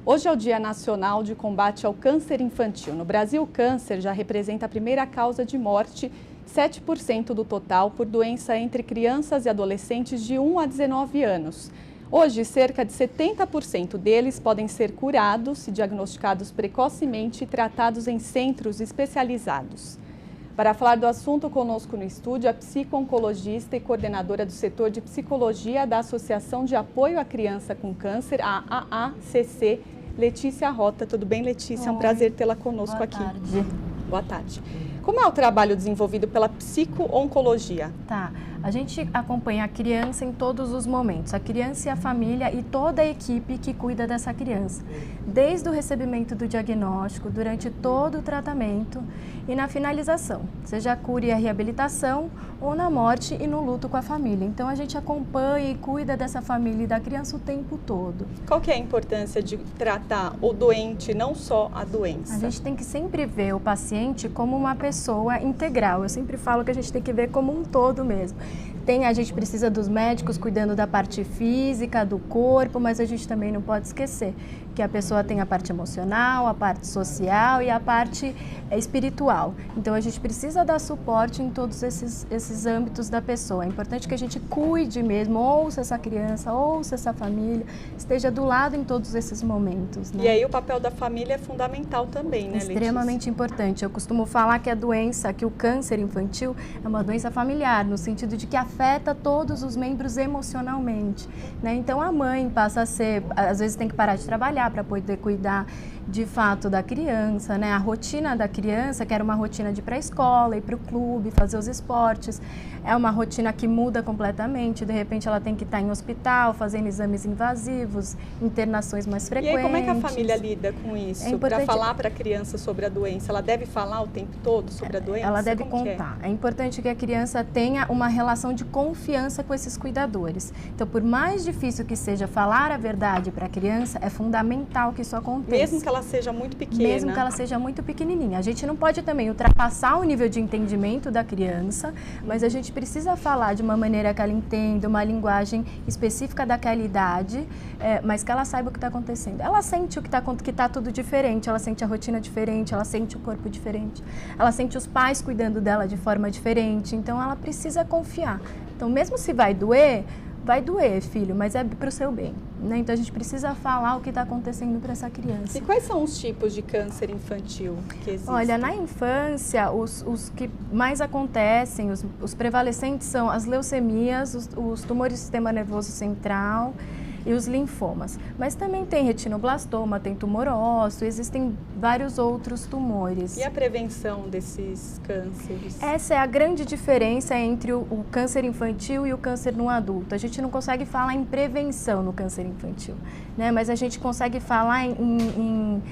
Hoje é o Dia Nacional de Combate ao Câncer Infantil. No Brasil, o câncer já representa a primeira causa de morte, 7% do total, por doença entre crianças e adolescentes de 1 a 19 anos. Hoje, cerca de 70% deles podem ser curados se diagnosticados precocemente e tratados em centros especializados. Para falar do assunto, conosco no estúdio, a psico-oncologista e coordenadora do setor de psicologia da Associação de Apoio à Criança com Câncer, a AACC, Letícia Rota. Tudo bem, Letícia? É um prazer tê-la conosco aqui. Boa tarde. Boa tarde. Como é o trabalho desenvolvido pela psico-oncologia? A gente acompanha a criança em todos os momentos, a criança e a família e toda a equipe que cuida dessa criança, desde o recebimento do diagnóstico, durante todo o tratamento e na finalização, seja a cura e a reabilitação ou na morte e no luto com a família. Então a gente acompanha e cuida dessa família e da criança o tempo todo. Qual que é a importância de tratar o doente, não só a doença? A gente tem que sempre ver o paciente como uma pessoa integral. Eu sempre falo que a gente tem que ver como um todo mesmo. A gente precisa dos médicos cuidando da parte física, do corpo, mas a gente também não pode esquecer que a pessoa tem a parte emocional, a parte social e a parte espiritual. Então a gente precisa dar suporte em todos esses âmbitos da pessoa. É importante que a gente cuide mesmo, ouça essa criança, ouça essa família, esteja do lado em todos esses momentos, né? E aí o papel da família é fundamental também, né, Letícia? Extremamente importante. Eu costumo falar que que o câncer infantil é uma doença familiar, no sentido de que afeta todos os membros emocionalmente, né? Então a mãe passa a ser, às vezes tem que parar de trabalhar para poder cuidar de fato da criança, né? A rotina da criança, que era uma rotina de ir para a escola, ir para o clube, fazer os esportes, é uma rotina que muda completamente. De repente ela tem que estar em hospital, fazendo exames invasivos, internações mais frequentes. E aí como é que a família lida com isso? Para falar para a criança sobre a doença, ela deve falar o tempo todo sobre a doença? Ela deve contar. É importante que a criança tenha uma relação de confiança com esses cuidadores. Então, por mais difícil que seja falar a verdade para a criança, é fundamental que isso aconteça. Mesmo que ela seja muito pequena. Mesmo que ela seja muito pequenininha. A gente não pode também ultrapassar o nível de entendimento da criança, mas a gente precisa falar de uma maneira que ela entenda, uma linguagem específica daquela idade, mas que ela saiba o que está acontecendo. Ela sente que está tudo diferente, ela sente a rotina diferente, ela sente o corpo diferente, ela sente os pais cuidando dela de forma diferente, então ela precisa confiar. Então, mesmo se vai doer, filho, mas é para o seu bem, né? Então a gente precisa falar o que está acontecendo para essa criança. E quais são os tipos de câncer infantil que existem? Olha, na infância, os que mais acontecem, os prevalecentes são as leucemias, os tumores do sistema nervoso central e os linfomas. Mas também tem retinoblastoma, tem tumor ósseo, existem vários outros tumores. E a prevenção desses cânceres? Essa é a grande diferença entre o câncer infantil e o câncer no adulto. A gente não consegue falar em prevenção no câncer infantil, né? Mas a gente consegue falar em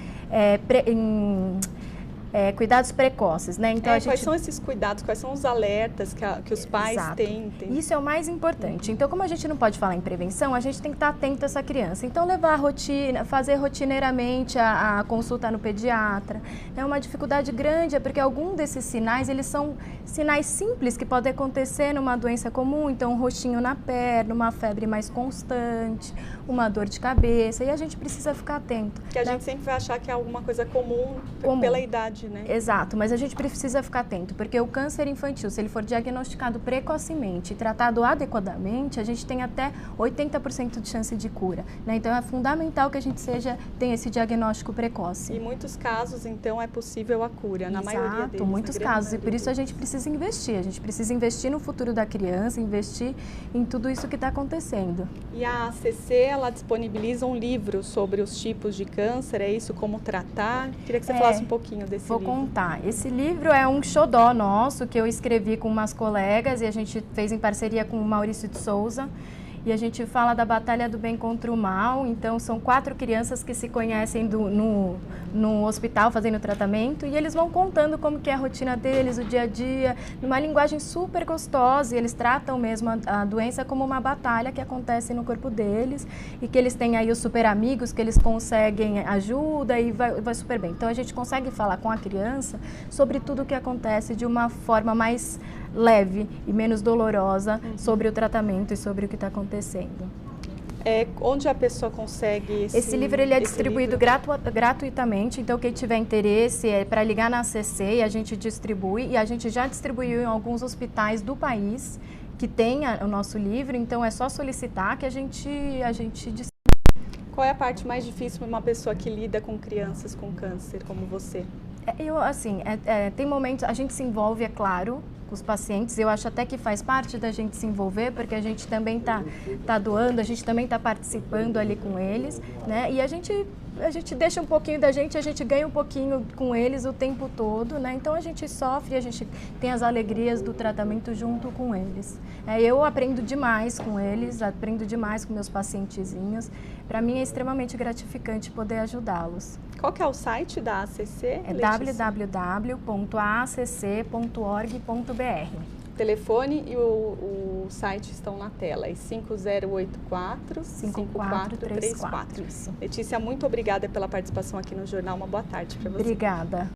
cuidados precoces, né? Então, quais são esses cuidados, quais são os alertas que os pais têm? Isso é o mais importante. Então, como a gente não pode falar em prevenção, a gente tem que estar atento a essa criança. Então, levar a rotina, fazer rotineiramente a consulta no pediatra. É uma dificuldade grande, porque algum desses sinais, eles são sinais simples que podem acontecer numa doença comum. Então, um roxinho na perna, uma febre mais constante, uma dor de cabeça, e a gente precisa ficar atento. Que a gente sempre vai achar que é alguma coisa comum pela idade, né? Exato, mas a gente precisa ficar atento, porque o câncer infantil, se ele for diagnosticado precocemente e tratado adequadamente, a gente tem até 80% de chance de cura, né? Então é fundamental que a gente tenha esse diagnóstico precoce. E em muitos casos, então, é possível a cura, na maioria deles. Muitos casos, e por isso a gente precisa investir no futuro da criança, investir em tudo isso que está acontecendo. E a ACC, ela disponibiliza um livro sobre os tipos de câncer, é isso, como tratar? Queria que você falasse um pouquinho desse livro. Vou contar. Esse livro é um xodó nosso, que eu escrevi com umas colegas e a gente fez em parceria com o Maurício de Souza. E a gente fala da batalha do bem contra o mal. Então, são 4 crianças que se conhecem no hospital fazendo tratamento, e eles vão contando como que é a rotina deles, o dia a dia, numa linguagem super gostosa, e eles tratam mesmo a doença como uma batalha que acontece no corpo deles, e que eles têm aí os super amigos, que eles conseguem ajuda e vai super bem. Então, a gente consegue falar com a criança sobre tudo o que acontece de uma forma mais leve e menos dolorosa sobre o tratamento e sobre o que está acontecendo. Onde a pessoa consegue esse livro? Ele é distribuído gratuitamente, então quem tiver interesse é para ligar na ACC e a gente distribui, e a gente já distribuiu em alguns hospitais do país que tem o nosso livro, então é só solicitar que a gente distribui. Qual é a parte mais difícil para uma pessoa que lida com crianças com câncer, como você? Tem momentos, a gente se envolve, é claro, com os pacientes. Eu acho até que faz parte da gente se envolver, porque a gente também tá doando, a gente também está participando ali com eles, né? E a gente deixa um pouquinho da gente, a gente ganha um pouquinho com eles o tempo todo, né? Então a gente sofre, a gente tem as alegrias do tratamento junto com eles. Eu aprendo demais com eles, aprendo demais com meus pacientezinhos. Para mim é extremamente gratificante poder ajudá-los. Qual que é o site da ACC? É www.acc.org.br. O telefone e o site estão na tela, é 5084-5434. Isso. Letícia, muito obrigada pela participação aqui no Jornal. Uma boa tarde para você. Obrigada.